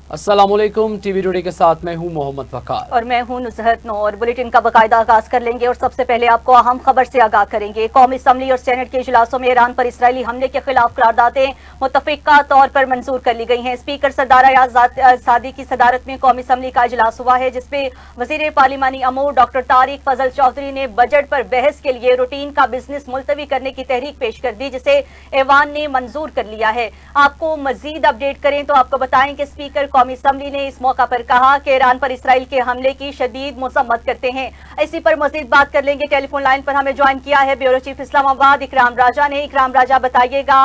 अस्सलामुअलैकुम, TV today के साथ मैं हूं मोहम्मद वकार और मैं हूं नुसरत नूर। बुलेटिन का बाकायदा आगाज कर लेंगे और सबसे पहले आपको अहम खबर से आगाह करेंगे। कौमी असम्बली और सेनेट के इजलासों में ईरान पर इसराइली हमले के खिलाफ करारदादें मुतफिका तौर पर मंजूर कर ली गई हैं। स्पीकर सरदार अयाज सादी की सदारत में कौमी असम्बली का इजलास हुआ है, जिसमें वजीर पार्लिमानी अमूर डॉक्टर तारिक फजल चौधरी ने बजट पर बहस के लिए रूटीन का बिजनेस मुलतवी करने की तहरीक पेश कर दी, जिसे ऐवान ने मंजूर कर लिया है। आपको मजीद अपडेट करें तो आपको बताएं कि स्पीकर कौमी असम्बली ने इस मौका पर कहा कि ईरान पर इसराइल के हमले की शदीद मजम्मत करते हैं। इसी पर मजीद बात कर लेंगे। टेलीफोन लाइन पर हमें ज्वाइन किया है ब्यूरो चीफ इस्लामाबाद इकराम राजा ने। इकराम राजा, बताइएगा,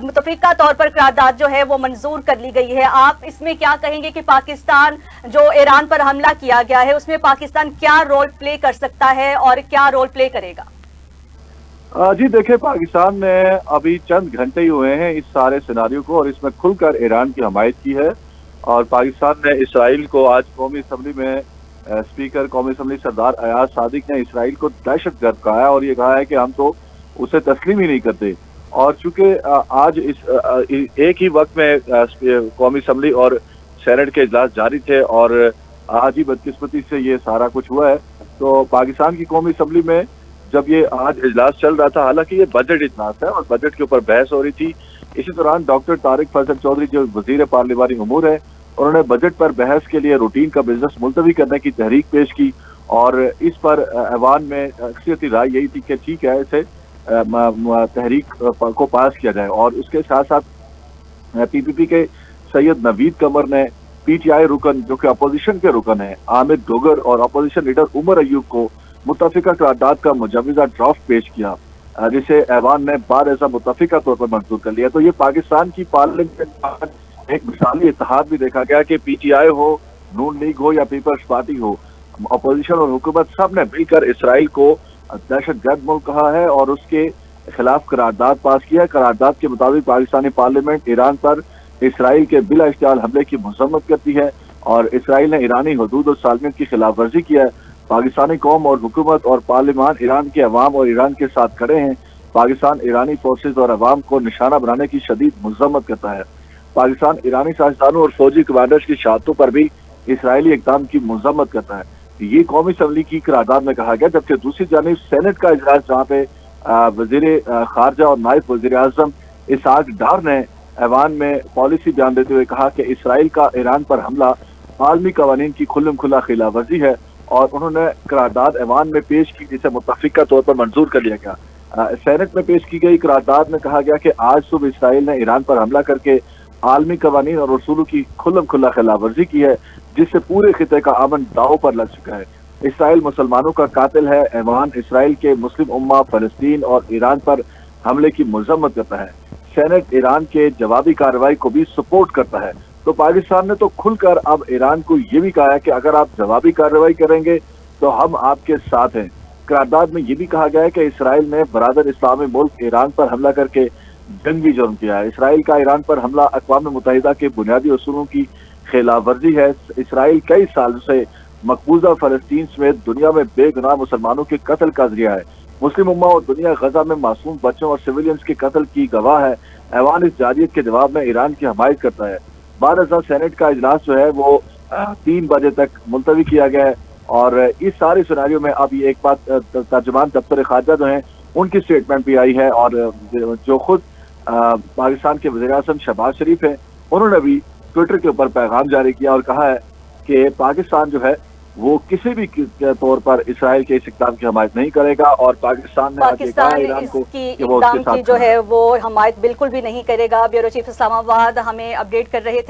मुतफिका तौर पर करारदाद जो है वो मंजूर कर ली गई है। आप इसमें क्या कहेंगे कि पाकिस्तान जो ईरान पर हमला किया गया है उसमें पाकिस्तान क्या रोल प्ले कर सकता है और क्या रोल प्ले करेगा? जी देखिए, पाकिस्तान ने अभी चंद घंटे ही हुए हैं इस सारे सिनारियों को, और इसमें खुलकर ईरान की हमायत की है। और पाकिस्तान ने इसराइल को आज कौमी असम्बली में स्पीकर कौमी असम्बली सरदार अयाज सादिक ने इसराइल को दहशतगर्द कहा है और ये कहा है कि हम तो उसे तस्लीम ही नहीं करते। और चूंकि आज एक ही वक्त में कौमी असम्बली और सेनेट के इजलास जारी थे और आज ही बदकिस्मती से ये सारा कुछ हुआ है, तो पाकिस्तान की कौमी असम्बली में जब ये आज इजलास चल रहा था, हालांकि ये बजट इजलास है और बजट के ऊपर बहस हो रही थी, इसी दौरान डॉक्टर तारिक फजल चौधरी जो वजीर पार्लिमानी उमूर है, उन्होंने बजट पर बहस के लिए रूटीन का बिजनेस मुलतवी करने की तहरीक पेश की। और इस पर ऐवान में अक्सरियती राय यही थी कि ठीक है, इसे तहरीक को पास किया जाए। और उसके साथ साथ पीपीपी के सैयद नवीद कमर ने पीटीआई रुकन जो कि अपोजिशन के रुकन है आमिर डोगर और अपोजिशन लीडर उमर अयूब को मुतफिका करारदाद का मुजवजा ड्राफ्ट पेश किया, जिसे ऐवान ने बाद ऐसा मुतफिका तौर पर मंजूर कर लिया। तो ये पाकिस्तान की पार्लियामेंट एक मिसाली इत्तेहाद भी देखा गया कि पीटीआई हो, नून लीग हो या पीपल्स पार्टी हो, अपोजिशन और हुकूमत सब ने मिलकर इसराइल को दहशतगर्द मुल्क कहा है और उसके खिलाफ करारदाद पास किया है। करारदाद के मुताबिक पाकिस्तानी पार्लियामेंट ईरान पर इसराइल के बिला इश्तियाल हमले की मजम्मत करती है और इसराइल ने ईरानी हदूद और सालमियत की खिलाफ वर्जी किया है। पाकिस्तानी कौम और हुकूमत और पार्लियामान ईरान के अवाम और ईरान के साथ खड़े हैं। पाकिस्तान ईरानी फोर्सेज और अवाम को निशाना बनाने की शदीद मजम्मत करता है। पाकिस्तान ईरानी साजिशदारों और फौजी कमांडर्स की शहादतों पर भी इसराइली इक़दाम की मजम्मत करता है। ये कौमी असम्बली की करारदाद में कहा गया। जबकि दूसरी जानिब सेनेट का इजलास, जहाँ पे वजीर खारजा और नायब वजीर आजम इसहाक डार ने ऐवान में पॉलिसी बयान देते हुए कहा कि इसराइल का ईरान पर हमला आलमी कवानीन की खुल्लम खुला खिलाफ वर्जी है और उन्होंने करारदाद ऐवान में पेश की, जिसे मुतफिका तौर पर मंजूर कर लिया गया। सेनेट में पेश की गई करारदाद में कहा गया कि आज सुबह इसराइल ने ईरान पर हमला करके आलमी कवानीन और उसूलों की खुल्लम खुला खिलाफ वर्जी की है, जिससे पूरे खिते का अमन दाव पर लग चुका है। इसराइल मुसलमानों का कातिल है। ऐवान इसराइल के मुस्लिम उम्मा, फलस्तीन और ईरान पर हमले की मजम्मत करता है। सेनेट ईरान के जवाबी कार्रवाई को भी सपोर्ट करता है। तो पाकिस्तान ने तो खुलकर अब ईरान को ये भी कहा है कि अगर आप जवाबी कार्रवाई करेंगे तो हम आपके साथ हैं। करारदाद में ये भी कहा गया है कि इसराइल ने बरादर इस्लामी मुल्क ईरान पर हमला करके जंगी जुर्म किया है। इसराइल का ईरान पर हमला अक़वाम मुत्तहिदा के बुनियादी उसूलों की खिलाफ वर्जी है। इसराइल कई सालों से मकबूजा फलस्तीन समेत दुनिया में बेगुनाह मुसलमानों के कत्ल का जरिया है। मुस्लिम उम्मा और दुनिया गजा में मासूम बच्चों और सिविलियंस के कत्ल की गवाह है। ऐवान इस जारियत के जवाब में ईरान की हमायत करता है। बाद सेनेट का इजलास जो है वो 3 बजे तक मुलतवी किया गया है। और इस सारे सिनारियों में अब ये एक बात तर्जुमान दफ्तर खारजा जो है उनकी स्टेटमेंट भी आई है, और जो खुद पाकिस्तान के वज़ीर आज़म शहबाज शरीफ हैं, उन्होंने भी ट्विटर के ऊपर पैगाम जारी किया और कहा है कि पाकिस्तान जो है वो किसी भी तौर पर इसराइल के इस इक़दाम की हमायत नहीं करेगा। और पाकिस्तान इसकी इक़दाम की जो है वो हमायत बिल्कुल भी नहीं करेगा। ब्यूरो चीफ इस्लामाबाद हमें अपडेट कर रहे थे।